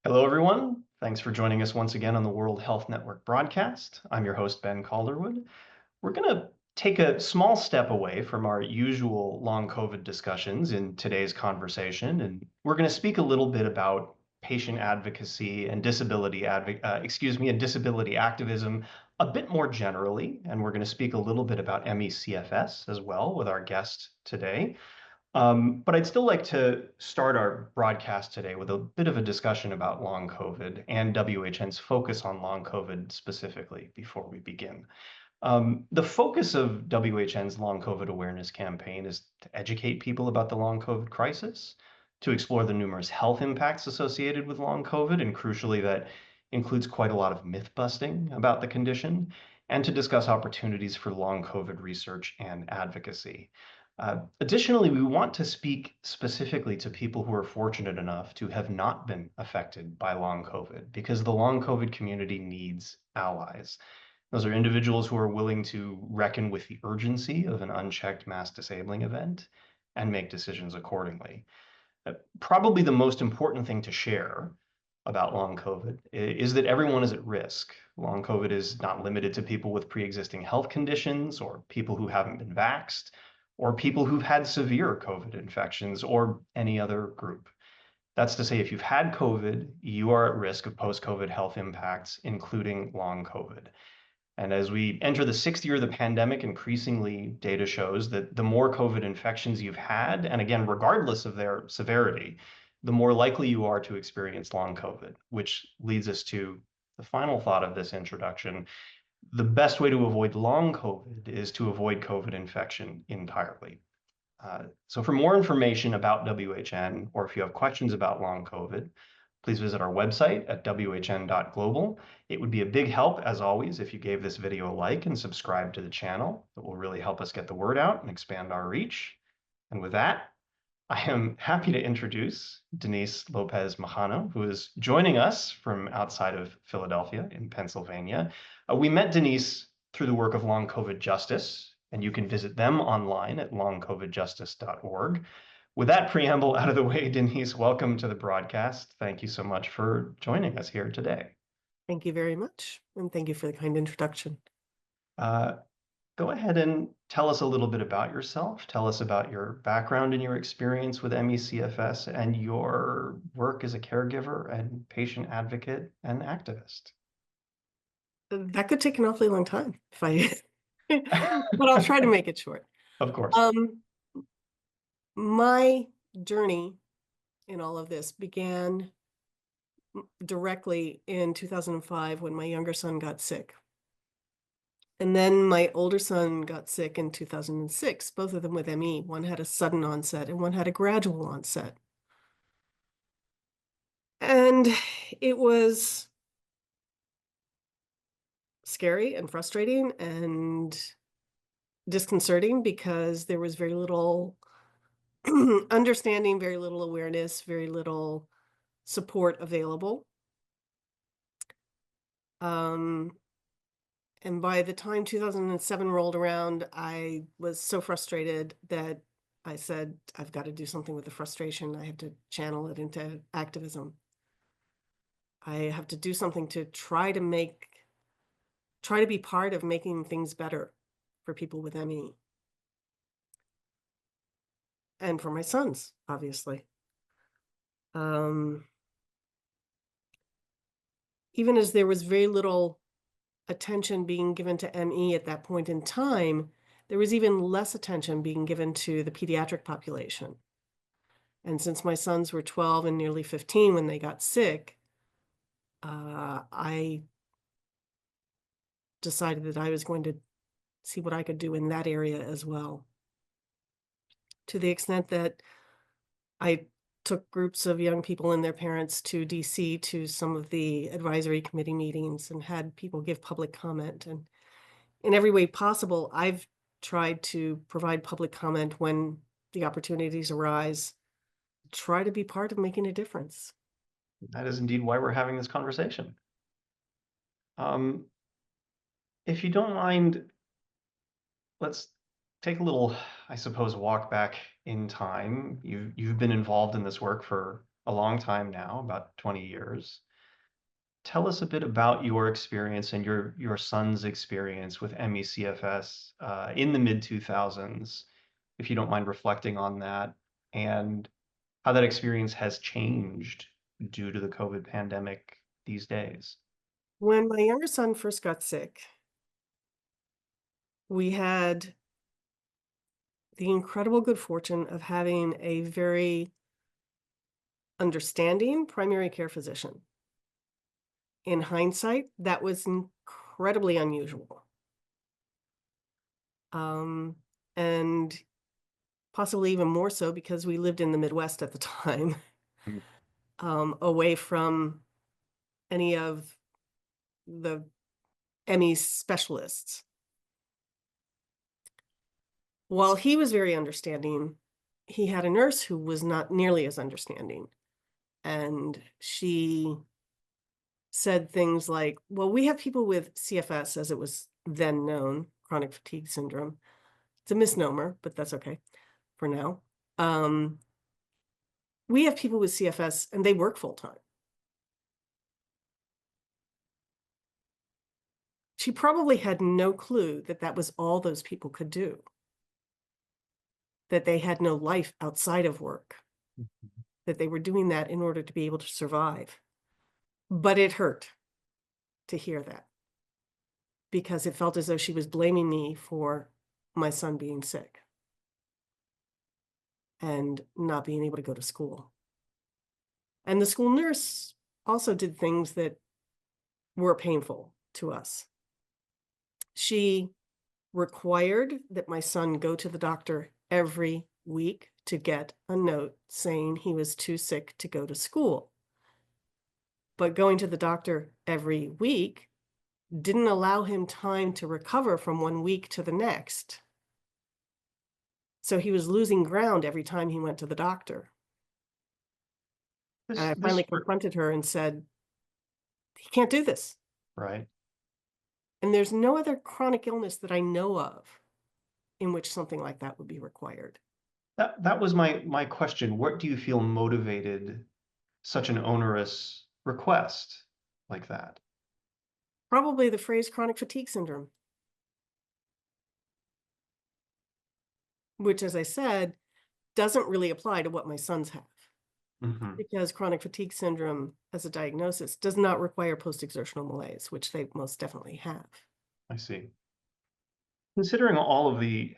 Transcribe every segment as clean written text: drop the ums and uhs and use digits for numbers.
Hello, everyone. Thanks for joining us once again on the World Health Network broadcast. I'm your host, Ben Calderwood. We're going to take a small step away from our usual long COVID discussions in today's conversation, and we're going to speak a little bit about patient advocacy and and disability activism a bit more generally. And we're going to speak a little bit about ME/CFS as well with our guest today. But I'd still like to start our broadcast today with a bit of a discussion about long COVID and WHN's focus on long COVID specifically before we begin. The focus of WHN's long COVID awareness campaign is to educate people about the long COVID crisis, to explore the numerous health impacts associated with long COVID, and crucially, that includes quite a lot of myth busting about the condition, and to discuss opportunities for long COVID research and advocacy. Additionally, we want to speak specifically to people who are fortunate enough to have not been affected by long COVID, because the long COVID community needs allies. Those are individuals who are willing to reckon with the urgency of an unchecked mass disabling event and make decisions accordingly. Probably the most important thing to share about long COVID is that everyone is at risk. Long COVID is not limited to people with pre-existing health conditions or people who haven't been vaxxed or people who've had severe COVID infections or any other group. That's to say, if you've had COVID, you are at risk of post-COVID health impacts, including long COVID. And as we enter the sixth year of the pandemic, increasingly data shows that the more COVID infections you've had, and again, regardless of their severity, the more likely you are to experience long COVID, which leads us to the final thought of this introduction. The best way to avoid long COVID is to avoid COVID infection entirely. So for more information about WHN, or if you have questions about long COVID, please visit our website at whn.global. It would be a big help, as always, if you gave this video a like and subscribe to the channel. It will really help us get the word out and expand our reach. And with that, I am happy to introduce Denise Lopez-Majano, who is joining us from outside of Philadelphia in Pennsylvania. We met Denise through the work of Long COVID Justice, and you can visit them online at longcovidjustice.org. With that preamble out of the way, Denise, welcome to the broadcast. Thank you so much for joining us here today. Thank you very much, and thank you for the kind introduction. Go ahead and tell us a little bit about yourself. Tell us about your background and your experience with ME/CFS and your work as a caregiver and patient advocate and activist. That could take an awfully long time if I, but I'll try to make it short. Of course. My journey in all of this began directly in 2005 when my younger son got sick. And then my older son got sick in 2006, both of them with ME. One had a sudden onset and one had a gradual onset. And it was scary and frustrating and disconcerting because there was very little understanding, very little awareness, very little support available. And by the time 2007 rolled around, I was so frustrated that I said, I've got to do something with the frustration. I have to channel it into activism. I have to do something to try to be part of making things better for people with ME. And for my sons, obviously. Even as there was very little attention being given to ME at that point in time, there was even less attention being given to the pediatric population. And since my sons were 12 and nearly 15 when they got sick, I decided that I was going to see what I could do in that area as well. To the extent that I took groups of young people and their parents to DC to some of the advisory committee meetings and had people give public comment. And in every way possible, I've tried to provide public comment when the opportunities arise, try to be part of making a difference. That is indeed why we're having this conversation. If you don't mind, let's take a little, I suppose, walk back in time. You've been involved in this work for a long time now, about 20 years. Tell us a bit about your experience and your son's experience with ME/CFS in the mid 2000s, if you don't mind reflecting on that, and how that experience has changed due to the COVID pandemic these days. When my younger son first got sick, we had the incredible good fortune of having a very understanding primary care physician. In hindsight, that was incredibly unusual. Um, and possibly even more so because we lived in the Midwest at the time, Mm. away from any of the ME specialists. While he was very understanding, he had a nurse who was not nearly as understanding. And she said things like, well, we have people with CFS, as it was then known, chronic fatigue syndrome. It's a misnomer, but that's okay for now. We have people with CFS and they work full time. She probably had no clue that that was all those people could do, that they had no life outside of work, that they were doing that in order to be able to survive. But it hurt to hear that because it felt as though she was blaming me for my son being sick and not being able to go to school. And the school nurse also did things that were painful to us. She required that my son go to the doctor every week to get a note saying he was too sick to go to school. But going to the doctor every week didn't allow him time to recover from one week to the next. So he was losing ground every time he went to the doctor. And This I this finally confronted her and said, he can't do this. right. And there's no other chronic illness that I know of in which something like that would be required. That was my question. What do you feel motivated such an onerous request like that? Probably the phrase chronic fatigue syndrome, which, as I said, doesn't really apply to what my sons have Hmm. because chronic fatigue syndrome as a diagnosis does not require post-exertional malaise, which they most definitely have. I see. Considering all of the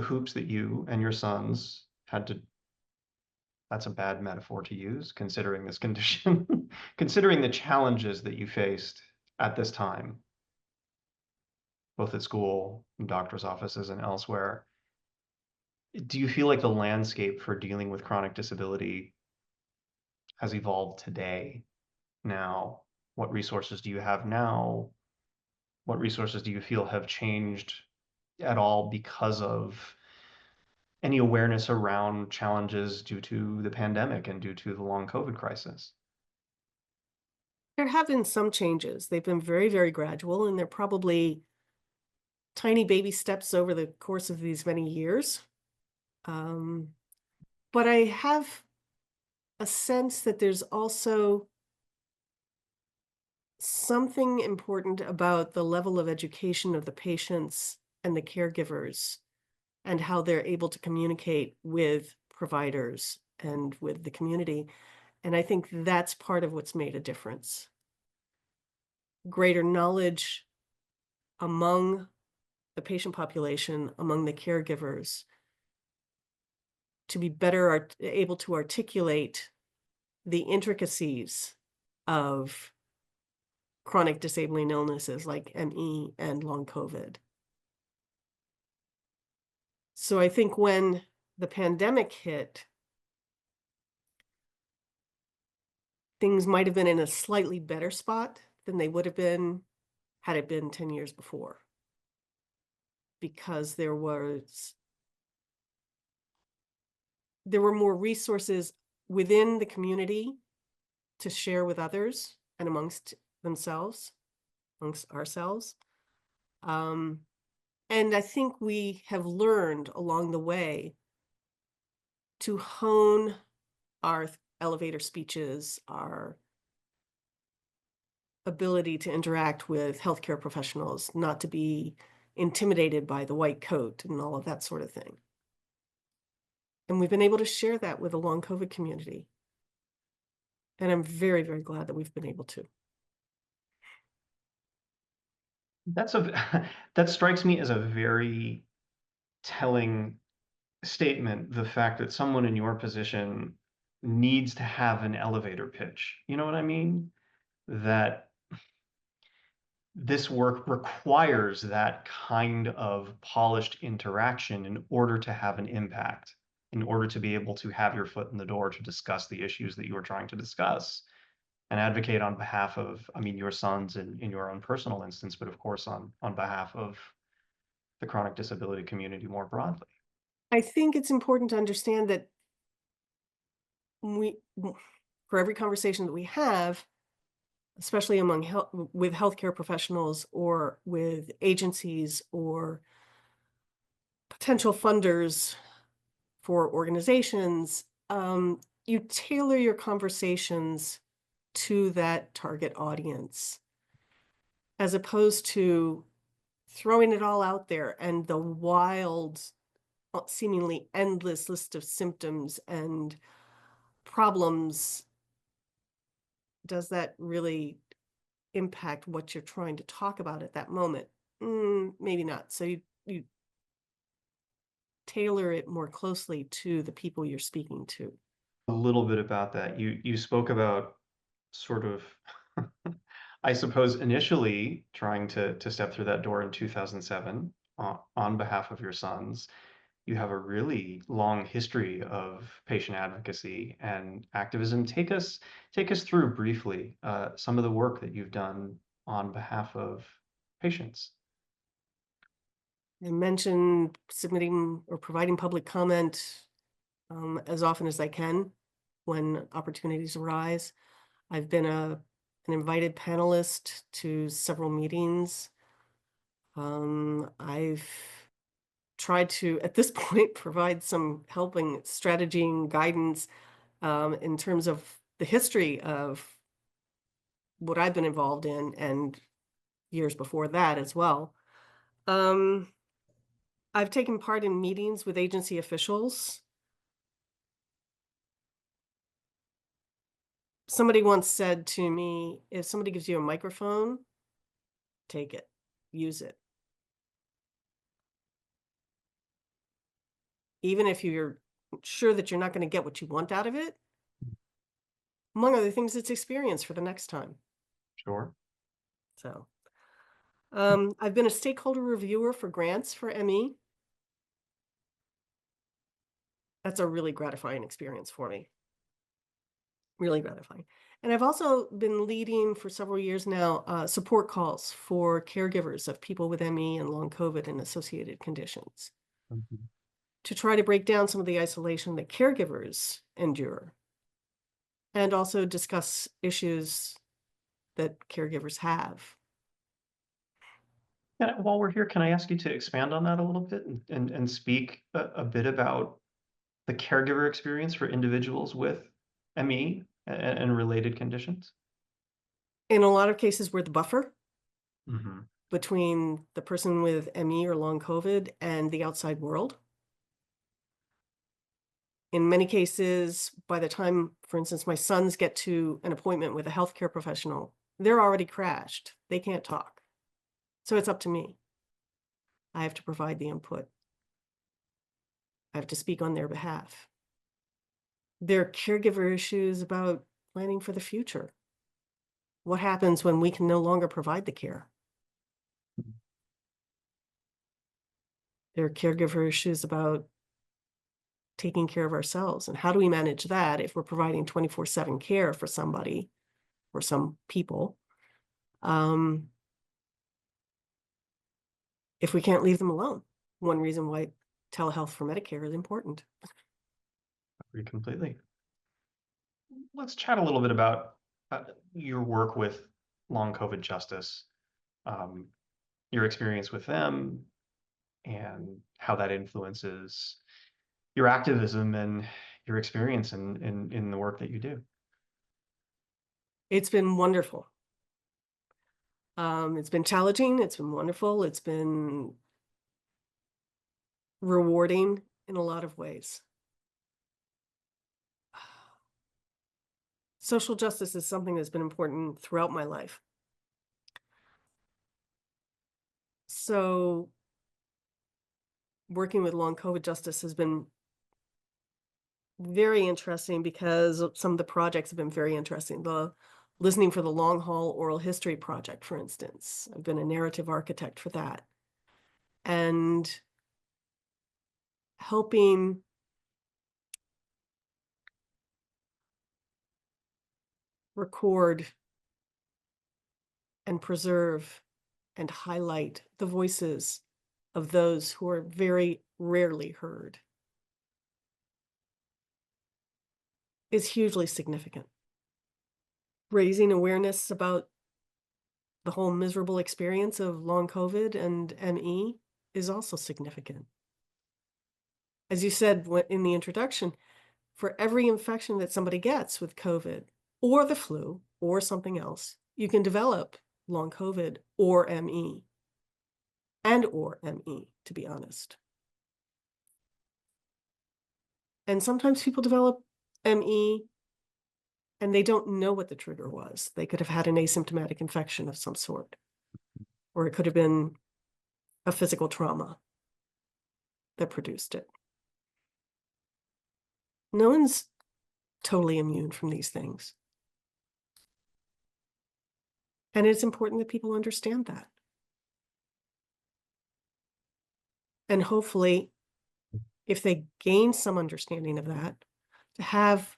hoops that you and your sons had to, that's a bad metaphor to use, considering this condition, considering the challenges that you faced at this time, both at school, in doctor's offices, and elsewhere, do you feel like the landscape for dealing with chronic disability has evolved today? Now, what resources do you have now? What resources do you feel have changed at all because of any awareness around challenges due to the pandemic and due to the long COVID crisis? There have been some changes. They've been very, very gradual, and they're probably tiny baby steps over the course of these many years. Um, but I have a sense that there's also something important about the level of education of the patients and the caregivers and how they're able to communicate with providers and with the community. And I think that's part of what's made a difference. Greater knowledge among the patient population, among the caregivers, to be better able to articulate the intricacies of chronic disabling illnesses like ME and long COVID. So I think when the pandemic hit, things might have been in a slightly better spot than they would have been had it been 10 years before. Because there were more resources within the community to share with others and amongst themselves, amongst ourselves. And I think we have learned along the way to hone our elevator speeches, our ability to interact with healthcare professionals, not to be intimidated by the white coat and all of that sort of thing. And we've been able to share that with the long COVID community. And I'm very, very glad that we've been able to. That's a that strikes me as a very telling statement, the fact that someone in your position needs to have an elevator pitch. You know what I mean? That this work requires that kind of polished interaction in order to have an impact, in order to be able to have your foot in the door to discuss the issues that you are trying to discuss and advocate on behalf of, I mean, your sons in your own personal instance, but of course on behalf of the chronic disability community more broadly. I think it's important to understand that we, for every conversation that we have, especially among with healthcare professionals or with agencies or potential funders for organizations, you tailor your conversations to that target audience, as opposed to throwing it all out there and the wild, seemingly endless list of symptoms and problems. Does that really impact what you're trying to talk about at that moment? Maybe not. So you tailor it more closely to the people you're speaking to. A little bit about that. You spoke about sort of, I suppose, initially trying to step through that door in 2007 on behalf of your sons. You have a really long history of patient advocacy and activism. Take us through briefly some of the work that you've done on behalf of patients. I mentioned submitting or providing public comment as often as I can when opportunities arise. I've been an invited panelist to several meetings. I've tried to, at this point, provide some helping strategy and guidance in terms of the history of what I've been involved in and years before that as well. I've taken part in meetings with agency officials. Somebody once said to me, if somebody gives you a microphone, take it, use it. Even if you're sure that you're not going to get what you want out of it, among other things, it's experience for the next time. Sure. So I've been a stakeholder reviewer for grants for ME. That's a really gratifying experience for me. Really gratifying. And I've also been leading for several years now support calls for caregivers of people with ME and long COVID and associated conditions Mhm. to try to break down some of the isolation that caregivers endure and also discuss issues that caregivers have. And while we're here, can I ask you to expand on that a little bit and speak a bit about the caregiver experience for individuals with ME and related conditions? In a lot of cases, we're the buffer Hmm. between the person with ME or long COVID and the outside world. In many cases, by the time, for instance, my sons get to an appointment with a healthcare professional, they're already crashed. They can't talk. So it's up to me. I have to provide the input. I have to speak on their behalf. There are caregiver issues about planning for the future. What happens when we can no longer provide the care? There are caregiver issues about taking care of ourselves. And how do we manage that if we're providing 24/7 care for somebody or some people? If we can't leave them alone. One reason why telehealth for Medicare is important. Agree completely. Let's chat a little bit about your work with long COVID justice, um, your experience with them, and how that influences your activism and your experience in the work that you do. It's been wonderful. It's been challenging. It's been wonderful. It's been rewarding in a lot of ways. Social justice is something that's been important throughout my life. So working with long COVID justice has been very interesting because some of the projects have been very interesting. The Listening for the Long Haul Oral History Project, for instance. I've been a narrative architect for that. And helping record and preserve and highlight the voices of those who are very rarely heard is hugely significant. Raising awareness about the whole miserable experience of long COVID and ME is also significant. As you said in the introduction, for every infection that somebody gets with COVID or the flu or something else, you can develop long COVID or ME or ME, to be honest. And sometimes people develop ME and they don't know what the trigger was. They could have had an asymptomatic infection of some sort, or it could have been a physical trauma that produced it. No one's totally immune from these things. And it's important that people understand that. And hopefully, if they gain some understanding of that, to have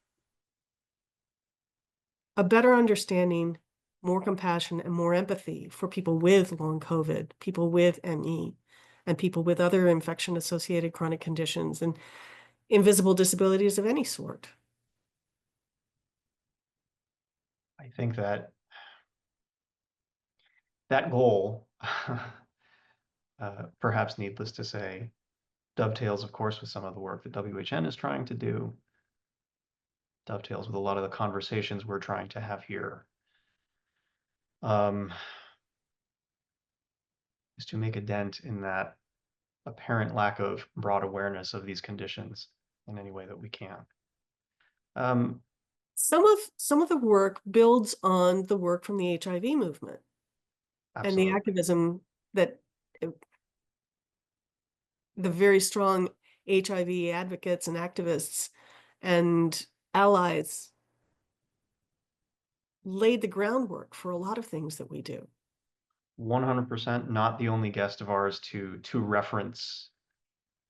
a better understanding, more compassion, and more empathy for people with long COVID, people with ME, and people with other infection-associated chronic conditions and invisible disabilities of any sort. I think that goal, perhaps needless to say, dovetails, of course, with some of the work that WHN is trying to do, dovetails with a lot of the conversations we're trying to have here, is to make a dent in that apparent lack of broad awareness of these conditions in any way that we can. Some of the work builds on the work from the HIV movement and the Absolutely. activism that the very strong HIV advocates and activists and allies laid the groundwork for a lot of things that we do. 100% not the only guest of ours to reference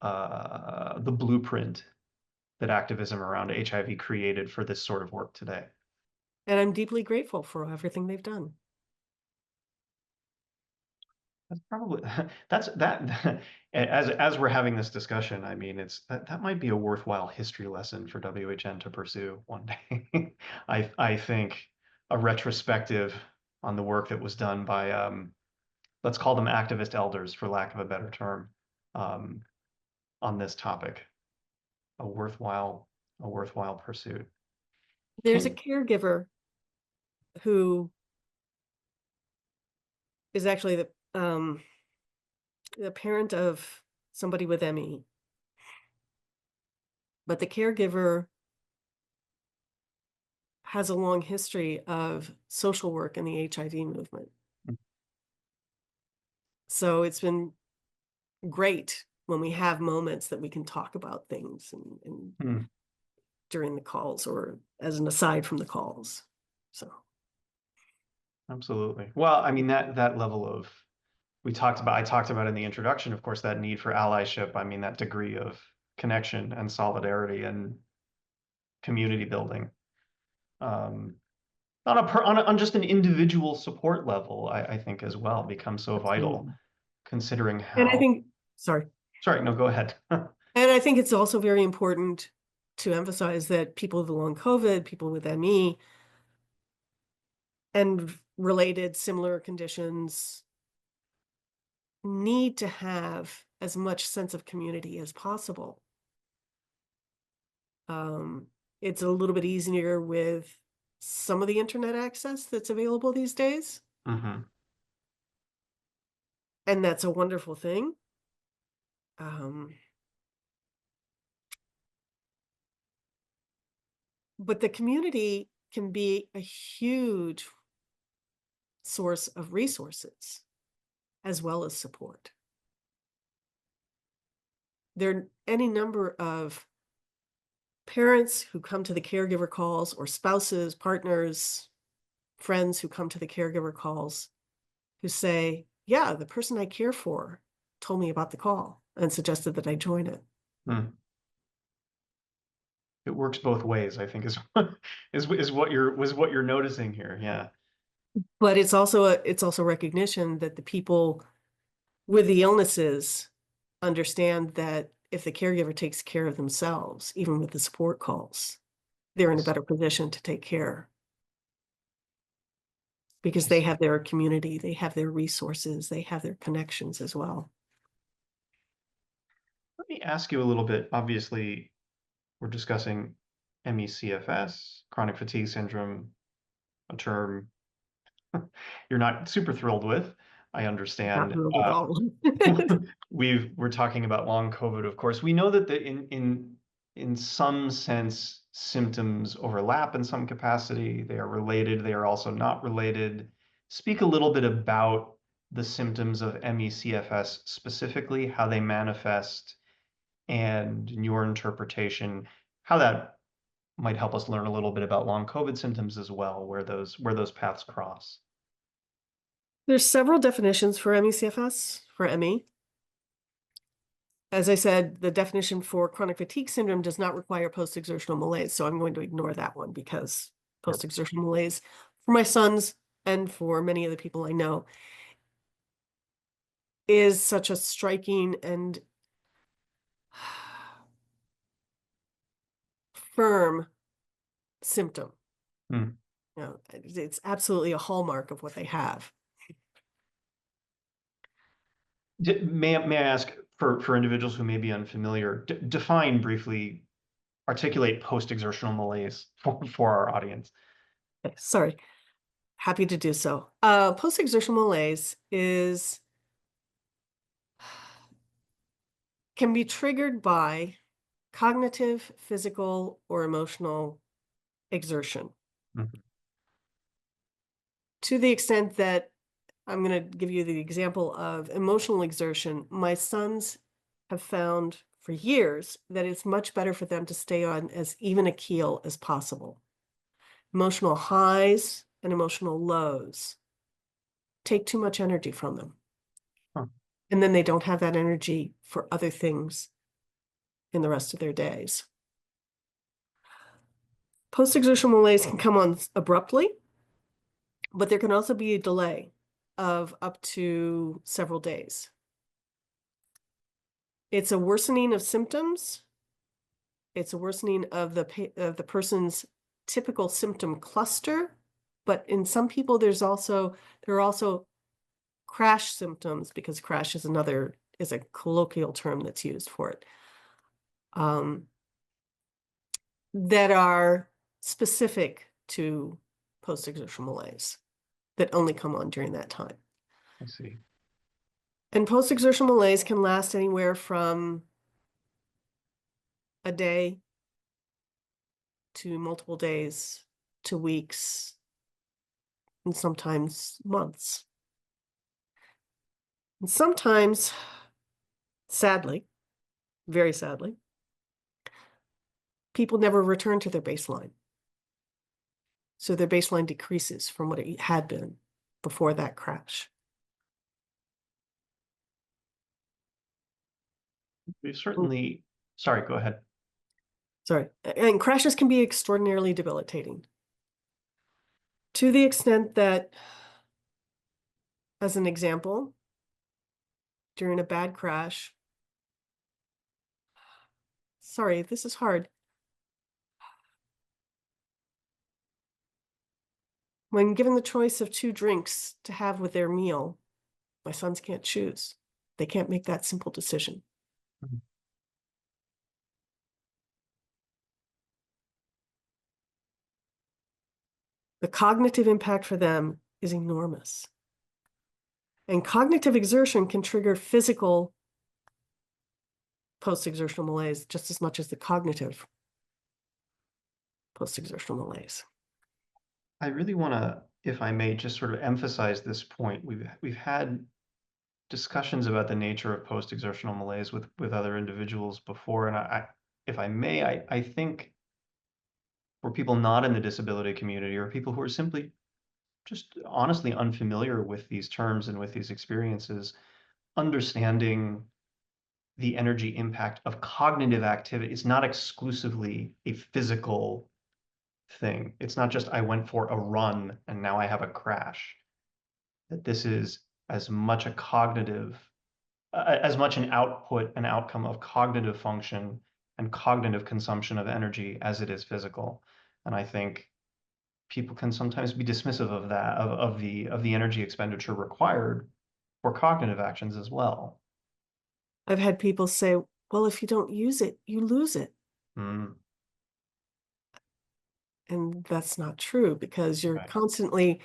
the blueprint that activism around HIV created for this sort of work today. And I'm deeply grateful for everything they've done. That's probably that's that as we're having this discussion, I mean, that might be a worthwhile history lesson for WHN to pursue one day. I think a retrospective on the work that was done by let's call them activist elders, for lack of a better term, on this topic, a worthwhile pursuit. There's a caregiver who is actually the parent of somebody with ME. But the caregiver has a long history of social work in the HIV movement. So it's been great when we have moments that we can talk about things and during the calls or as an aside from the calls. So absolutely. Well, I mean, that level of I talked about in the introduction, of course, that need for allyship. I mean, that degree of connection and solidarity and community building. On just an individual support level, I think as well becomes so vital, considering and I how. think, sorry, No, go ahead. and I think it's also very important to emphasize that people with long COVID, people with ME, and related similar conditions need to have as much sense of community as possible. It's a little bit easier with some of the internet access that's available these days, Mm-hmm. and that's a wonderful thing. But the community can be a huge source of resources as well as support. There are any number of parents who come to the caregiver calls, or spouses, partners, friends who come to the caregiver calls who say, yeah, the person I care for told me about the call and suggested that I join it. Mm. It works both ways, I think, is what you're noticing here. Yeah. But it's also recognition that the people with the illnesses understand that if the caregiver takes care of themselves, even with the support calls, they're I in a see. better position to take care because I they see. have their community, they have their resources, they have their connections as well. Let me ask you a little bit. Obviously, we're discussing ME/CFS, chronic fatigue syndrome, a term you're not super thrilled with, I Not understand. really at all. We're talking about long COVID, of course. We know that in some sense symptoms overlap in some capacity. They are related. They are also not related. Speak a little bit about the symptoms of ME/CFS specifically, how they manifest, and in your interpretation, how that might help us learn a little bit about long COVID symptoms as well, where those paths cross. There's several definitions for ME/CFS, for ME. As I said, the definition for chronic fatigue syndrome does not require post-exertional malaise, so I'm going to ignore that one because Sure. post-exertional malaise for my sons and for many of the people I know is such a striking and firm symptom. Hmm. You know, it's absolutely a hallmark of what they have. May I ask for individuals who may be unfamiliar, define briefly, articulate post-exertional malaise for our audience. Okay, sorry, happy to do so. Post-exertional malaise can be triggered by cognitive, physical, or emotional exertion. Mhm. To the extent that I'm going to give you the example of emotional exertion, my sons have found for years that it's much better for them to stay on as even a keel as possible. Emotional highs and emotional lows take too much energy from them. Huh. And then they don't have that energy for other things in the rest of their days. Post-exertional malaise can come on abruptly, but there can also be a delay of up to several days. It's a worsening of symptoms. It's a worsening of the person's typical symptom cluster, but in some people there are also crash symptoms, because crash is a colloquial term that's used for it, that are specific to post-exertional malaise that only come on during that time. I see. And post-exertional malaise can last anywhere from a day to multiple days to weeks and sometimes months. And sometimes, sadly, very sadly, people never return to their baseline. So their baseline decreases from what it had been before that crash. We Mm, certainly, sorry, go ahead. Sorry. And crashes can be extraordinarily debilitating to the extent that, as an example, during a bad crash, sorry, this is hard. When given the choice of 2 drinks to have with their meal, my sons can't choose. They can't make that simple decision. Mhm. The cognitive impact for them is enormous. And cognitive exertion can trigger physical post-exertional malaise just as much as the cognitive post-exertional malaise. I really want to, if I may, just sort of emphasize this point. We've had discussions about the nature of post-exertional malaise with other individuals before, and if I may, I think for people not in the disability community or people who are simply just honestly unfamiliar with these terms and with these experiences, understanding the energy impact of cognitive activity is not exclusively a physical thing. It's not just I went for a run and now I have a crash. That this is as much a cognitive, as much an output, an outcome of cognitive function and cognitive consumption of energy as it is physical. And I think people can sometimes be dismissive of that, of the energy expenditure required for cognitive actions as well. I've had people say, well, if you don't use it, you lose it. Mm, And that's not true because you're right. constantly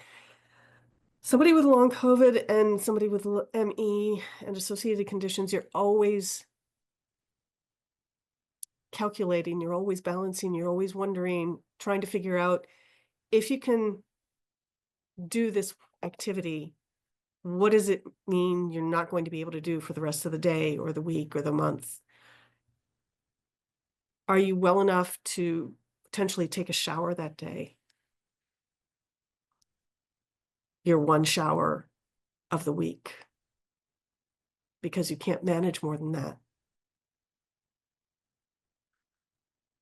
somebody with long COVID and somebody with ME and associated conditions, you're always calculating, you're always balancing, you're always wondering, trying to figure out if you can do this activity, what does it mean you're not going to be able to do for the rest of the day or the week or the month? Are you well enough to potentially take a shower that day? Your one shower of the week, because you can't manage more than that.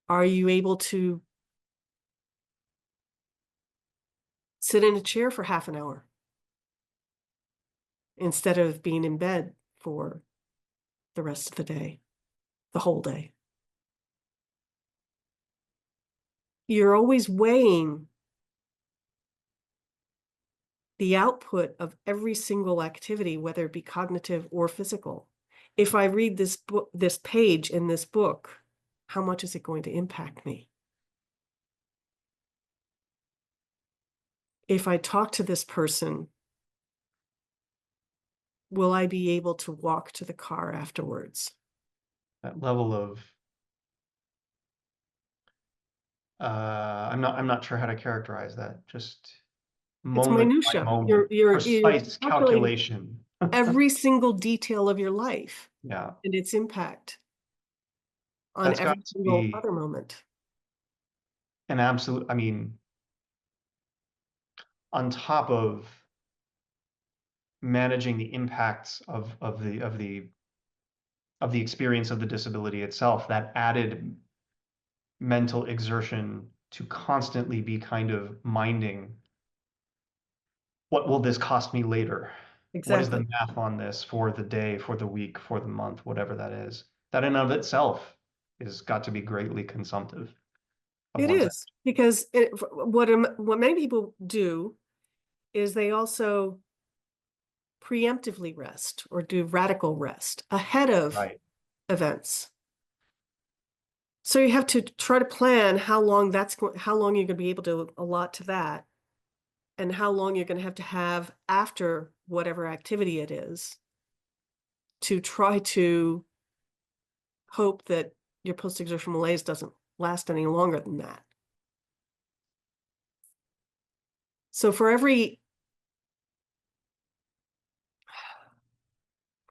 Are you able to sit in a chair for half an hour instead of being in bed for the rest of the day, the whole day? You're always weighing the output of every single activity, whether it be cognitive or physical. If I read this book, this page in this book, how much is it going to impact me? If I talk to this person, will I be able to walk to the car afterwards? That level of I'm not sure how to characterize that. Just It's moment by minutia. moment, You're precise calculating calculation. every single detail of your life Yeah, and its impact on that's got every to single be other moment. an absolute, I mean, on top of managing the impacts of the experience of the disability itself, that added mental exertion to constantly be kind of minding, what will this cost me later? What is the Exactly. math on this for the day, for the week, for the month, whatever that is? That in and of itself is got to be greatly consumptive of It one's is because what many people do is they also preemptively rest or do radical rest ahead of right. events. So you have to try to plan how long how long you're going to be able to allot to that and how long you're going to have after whatever activity it is to try to hope that your post-exertional malaise doesn't last any longer than that. So for every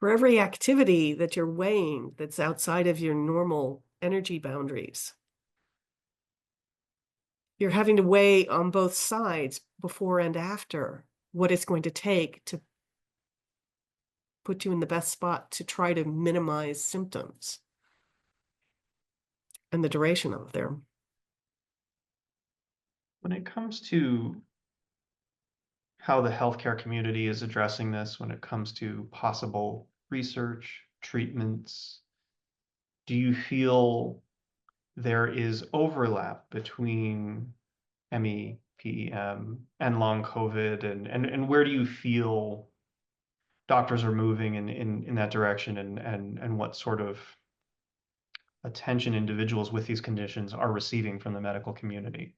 activity that you're weighing that's outside of your normal energy boundaries, you're having to weigh on both sides before and after what it's going to take to put you in the best spot to try to minimize symptoms and the duration of them. When it comes to how the healthcare community is addressing this, when it comes to possible research, treatments, do you feel there is overlap between ME, PEM, and long COVID, and where do you feel doctors are moving in that direction, and what sort of attention individuals with these conditions are receiving from the medical community?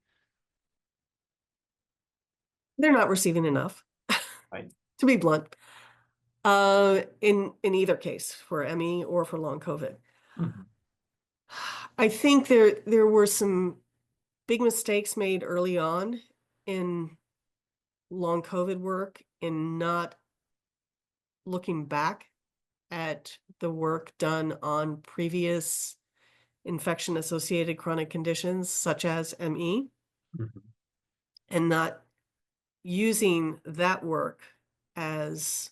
They're not receiving enough, Right. to be blunt, in either case, for ME or for long COVID. Mhm. I think there were some big mistakes made early on in long COVID work in not looking back at the work done on previous infection-associated chronic conditions such as ME, Mhm. and not using that work as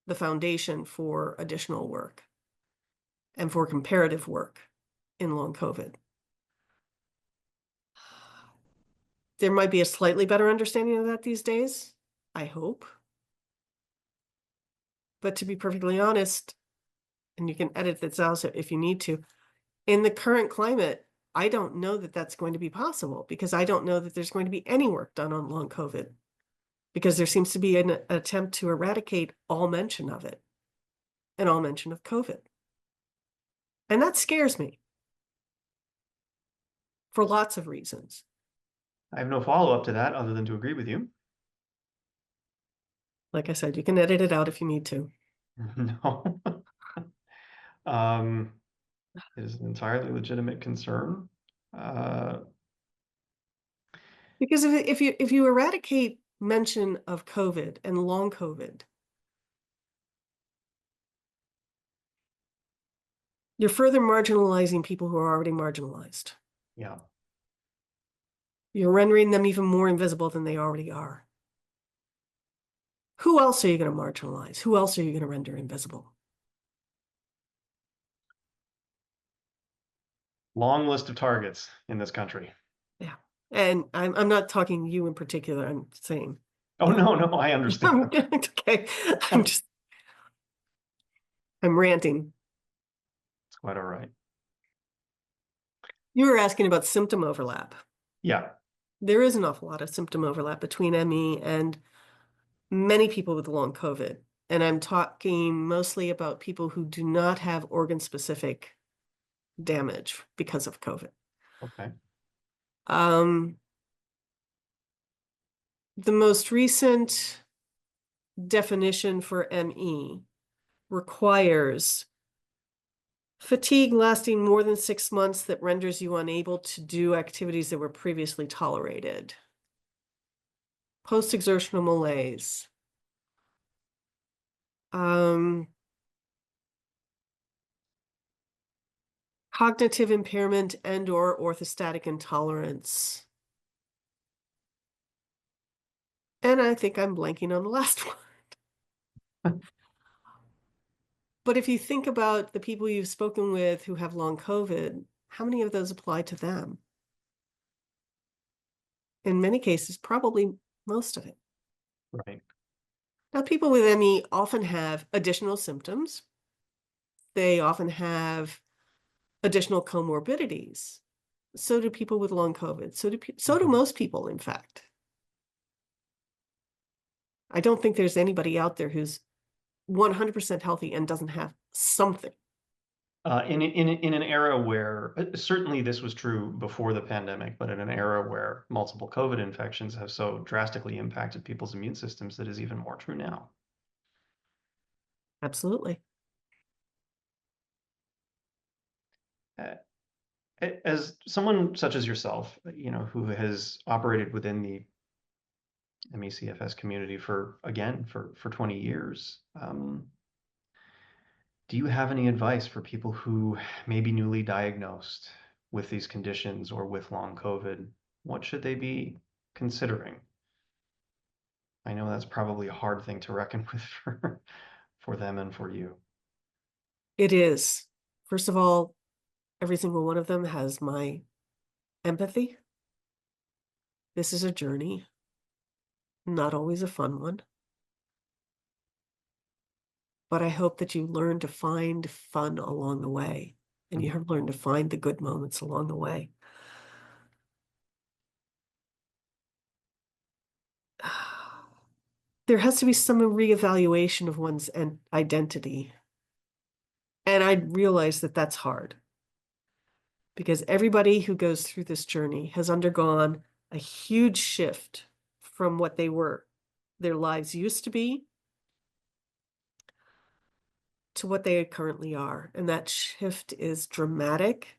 the foundation for additional work and for comparative work in long COVID. There might be a slightly better understanding of that these days, I hope. But to be perfectly honest, and you can edit this out if you need to, in the current climate, I don't know that that's going to be possible because I don't know that there's going to be any work done on long COVID because there seems to be an attempt to eradicate all mention of it and all mention of COVID. And that scares me for lots of reasons. I have no follow-up to that other than to agree with you. Like I said, you can edit it out if you need to. No. Um, it is an entirely legitimate concern. Uh, Because if you eradicate mention of COVID and long COVID, you're further marginalizing people who are already marginalized. yeah. You're rendering them even more invisible than they already are. Who else are you going to marginalize? Who else are you going to render invisible? Long list of targets in this country. Yeah. And I'm not talking you in particular. I'm saying, Oh, no, no, I understand. okay. I'm just, I'm ranting. It's quite all right. You were asking about symptom overlap. Yeah. There is an awful lot of symptom overlap between ME and many people with long COVID. And I'm talking mostly about people who do not have organ-specific damage because of COVID. Okay. Um, the most recent definition for ME requires fatigue lasting more than 6 months that renders you unable to do activities that were previously tolerated. Post-exertional malaise. Cognitive impairment and or orthostatic intolerance. And I think I'm blanking on the last one. But if you think about the people you've spoken with who have long COVID, how many of those apply to them? In many cases, probably most of it. Right. Now, people with ME often have additional symptoms. They often have additional comorbidities. So do people with long COVID. So do Mhm. most people, in fact. I don't think there's anybody out there who's 100% healthy and doesn't have something. In an era where certainly this was true before the pandemic, but in an era where multiple COVID infections have so drastically impacted people's immune systems, that is even more true now. Absolutely. Uh, as someone such as yourself, who has operated within the MECFS community for 20 years, do you have any advice for people who may be newly diagnosed with these conditions or with long COVID? What should they be considering? I know that's probably a hard thing to reckon with for them and for you. It is. First of all, every single one of them has my empathy. This is a journey, not always a fun one. But I hope that you learn to find fun along the way and you have learned to find the good moments along the way. There has to be some reevaluation of one's identity. And I realize that that's hard because everybody who goes through this journey has undergone a huge shift from what they were their lives used to be to what they currently are. And that shift is dramatic.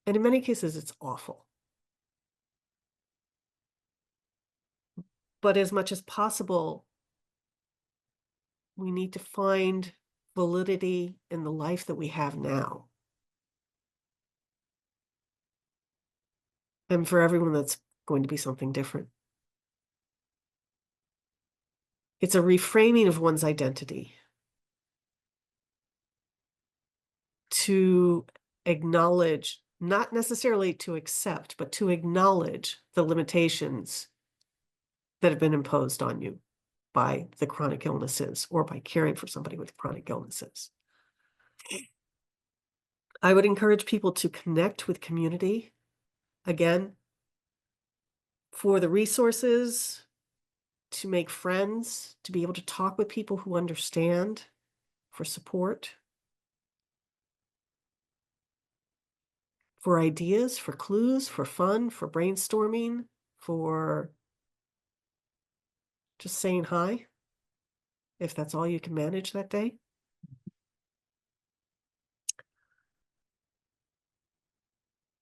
And in many cases, it's awful. But as much as possible, we need to find validity in the life that we have now. And for everyone, that's going to be something different. It's a reframing of one's identity to acknowledge, not necessarily to accept, but to acknowledge the limitations that have been imposed on you by the chronic illnesses or by caring for somebody with chronic illnesses. I would encourage people to connect with community. Again, for the resources, to make friends, to be able to talk with people who understand, for support, for ideas, for clues, for fun, for brainstorming, for just saying hi, if that's all you can manage that day.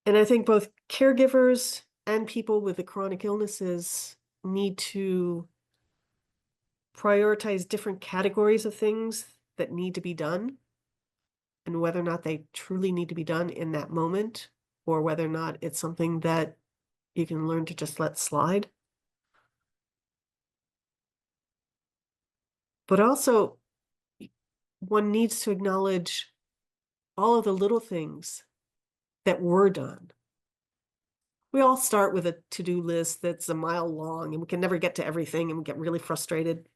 And I think both caregivers and people with the chronic illnesses need to prioritize different categories of things that need to be done, and whether or not they truly need to be done in that moment, or whether or not it's something that you can learn to just let slide. But also, one needs to acknowledge all of the little things that were done. We all start with a to-do list that's a mile long, and we can never get to everything, and we get really frustrated.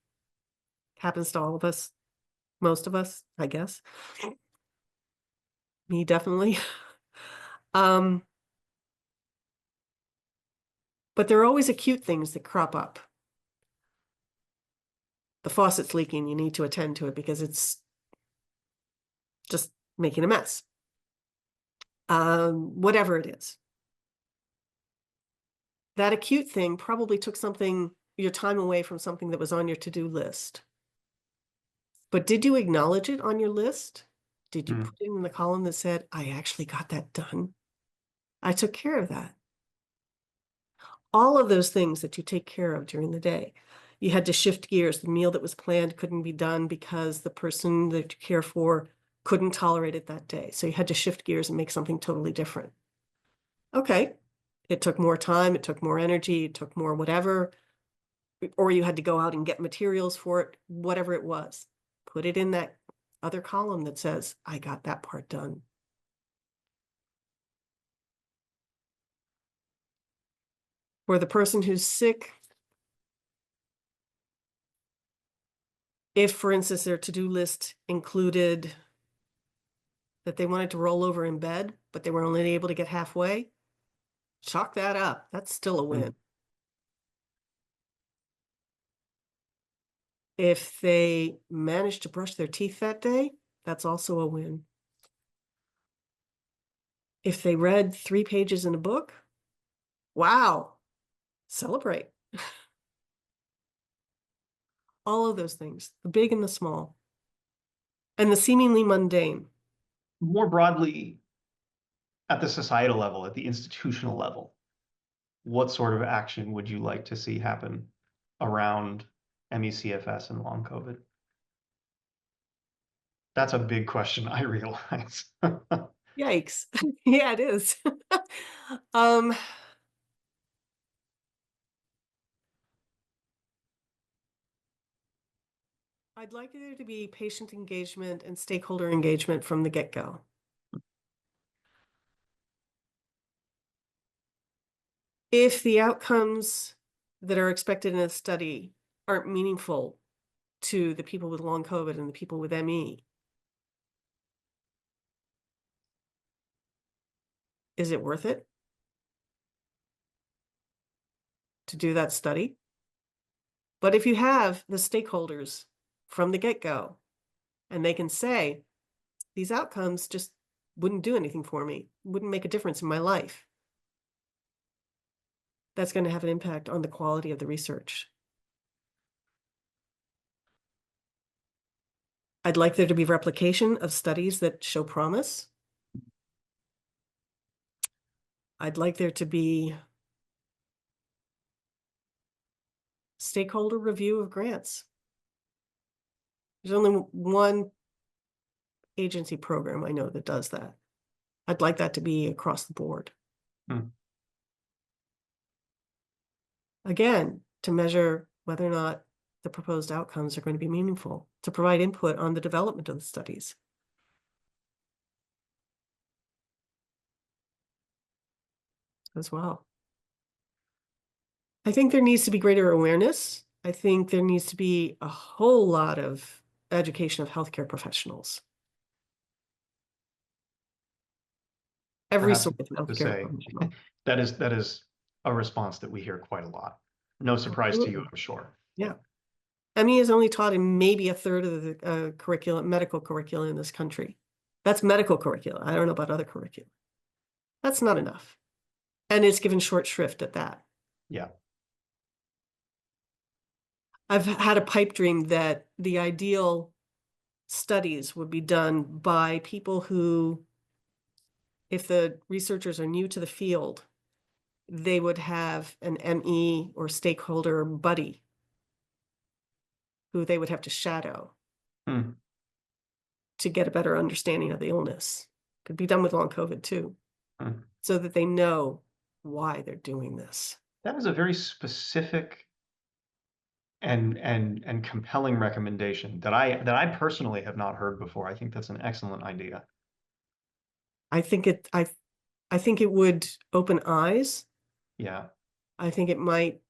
Happens to all of us, most of us, I guess. Me, definitely. But there are always acute things that crop up. The faucet's leaking, you need to attend to it because it's just making a mess. Whatever it is. That acute thing probably took your time away from something that was on your to-do list. But did you acknowledge it on your list? Did you put it in the column that said, I actually got that done? I took care of that. All of those things that you take care of during the day. You had to shift gears. The meal that was planned couldn't be done because the person that you care for couldn't tolerate it that day. So you had to shift gears and make something totally different. Okay. It took more time. It took more energy. It took more whatever. Or you had to go out and get materials for it, whatever it was. Put it in that other column that says, I got that part done. For the person who's sick, if, for instance, their to-do list included that they wanted to roll over in bed, but they were only able to get halfway, chalk that up. That's still a win. If they managed to brush their teeth that day, that's also a win. If they read 3 pages in a book, wow, celebrate. All of those things, the big and the small, and the seemingly mundane. More broadly, at the societal level, at the institutional level, what sort of action would you like to see happen around ME/CFS and long COVID? That's a big question, I realize. Yikes. Yeah, it is. um, I'd like there to be patient engagement and stakeholder engagement from the get-go. If the outcomes that are expected in a study aren't meaningful to the people with long COVID and the people with ME, is it worth it to do that study? But if you have the stakeholders from the get-go and they can say, these outcomes just wouldn't do anything for me, wouldn't make a difference in my life, that's going to have an impact on the quality of the research. I'd like there to be replication of studies that show promise. I'd like there to be stakeholder review of grants. There's only one agency program I know that does that. I'd like that to be across the board. Hmm. Again, to measure whether or not the proposed outcomes are going to be meaningful, to provide input on the development of the studies. As well. I think there needs to be greater awareness. I think there needs to be a whole lot of education of healthcare professionals. I Every have sort of to healthcare say professional. that is a response that we hear quite a lot. No surprise to you, Absolutely. I'm sure. Yeah. ME is only taught in maybe a third of the curriculum, medical curriculum in this country. That's medical curriculum. I don't know about other curriculum. That's not enough. And it's given short shrift at that. Yeah. I've had a pipe dream that the ideal studies would be done by people who, if the researchers are new to the field, they would have an ME or stakeholder buddy who they would have to shadow Hmm. to get a better understanding of the illness. Could be done with long COVID too, Hmm. so that they know why they're doing this. That is a very specific and compelling recommendation that I personally have not heard before. I think that's an excellent idea. I think I think it would open eyes. Yeah. I think it might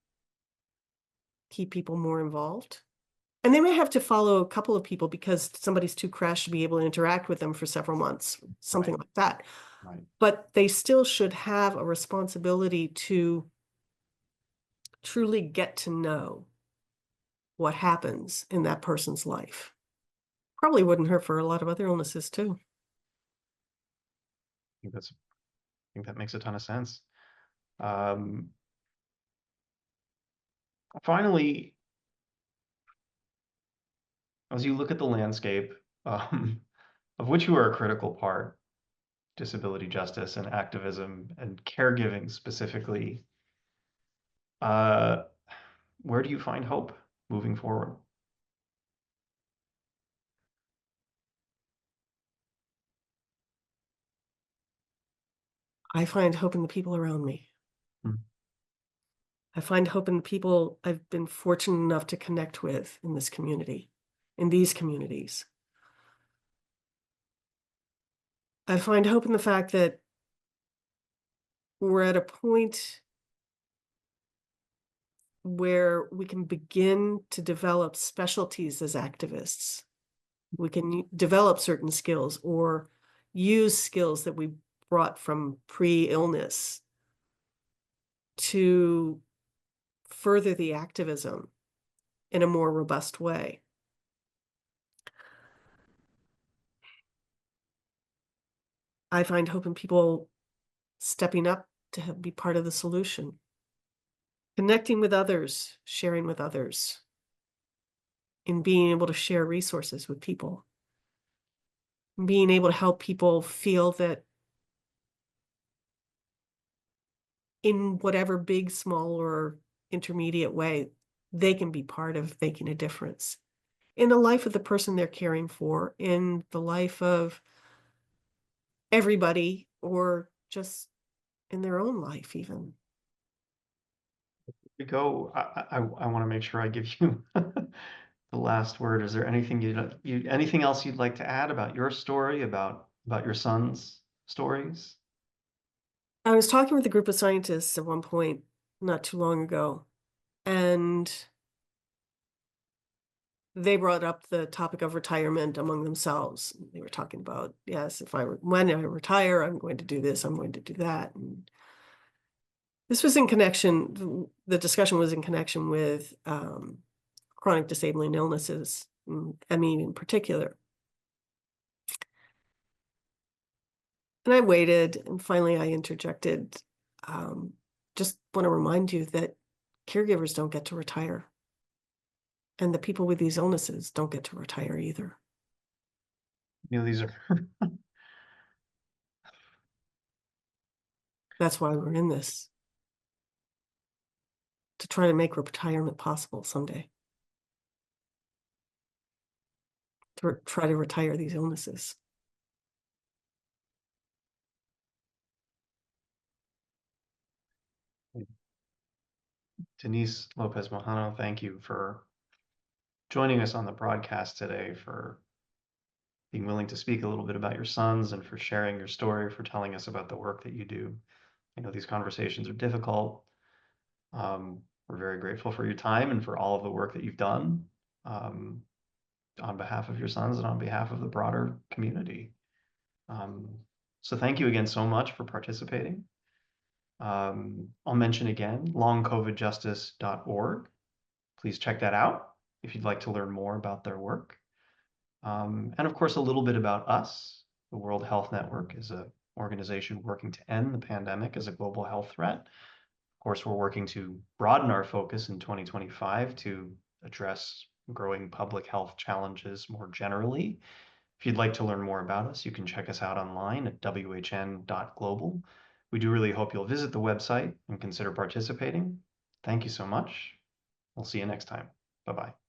keep people more involved. And they may have to follow a couple of people because somebody's too crashed to be able to interact with them for several months, something Right. like that. Right. But they still should have a responsibility to truly get to know what happens in that person's life. Probably wouldn't hurt for a lot of other illnesses too. I think that makes a ton of sense. Um, Finally, as you look at the landscape, of which you are a critical part, disability justice and activism and caregiving specifically, uh, where do you find hope moving forward? I find hope in the people around me. Hmm. I find hope in the people I've been fortunate enough to connect with in this community, in these communities. I find hope in the fact that we're at a point where we can begin to develop specialties as activists. We can develop certain skills or use skills that we brought from pre-illness to further the activism in a more robust way. I find hope in people stepping up to be part of the solution, connecting with others, sharing with others, and being able to share resources with people, and being able to help people feel that in whatever big, small, or intermediate way, they can be part of making a difference in the life of the person they're caring for, in the life of everybody, or just in their own life even. To go, I want to make sure I give you the last word. Is there anything anything else you'd like to add about your story, about your son's stories? I was talking with a group of scientists at one point not too long ago, and they brought up the topic of retirement among themselves. They were talking about, yes, when I retire, I'm going to do this, I'm going to do that. And this was in connection, the discussion was in connection with chronic disabling illnesses, ME in particular. And I waited, and finally I interjected, just want to remind you that caregivers don't get to retire. And the people with these illnesses don't get to retire either. These are That's why we're in this, to try to make retirement possible someday, to try to retire these illnesses. Denise Lopez-Majano, thank you for joining us on the broadcast today, for being willing to speak a little bit about your sons and for sharing your story, for telling us about the work that you do. I know these conversations are difficult. We're very grateful for your time and for all of the work that you've done um, on behalf of your sons and on behalf of the broader community. Um, so thank you again so much for participating. I'll mention again, longcovidjustice.org. Please check that out if you'd like to learn more about their work. And of course, a little bit about us. The World Health Network is an organization working to end the pandemic as a global health threat. Of course, we're working to broaden our focus in 2025 to address growing public health challenges more generally. If you'd like to learn more about us, you can check us out online at whn.global. We do really hope you'll visit the website and consider participating. Thank you so much. We'll see you next time. Bye-bye.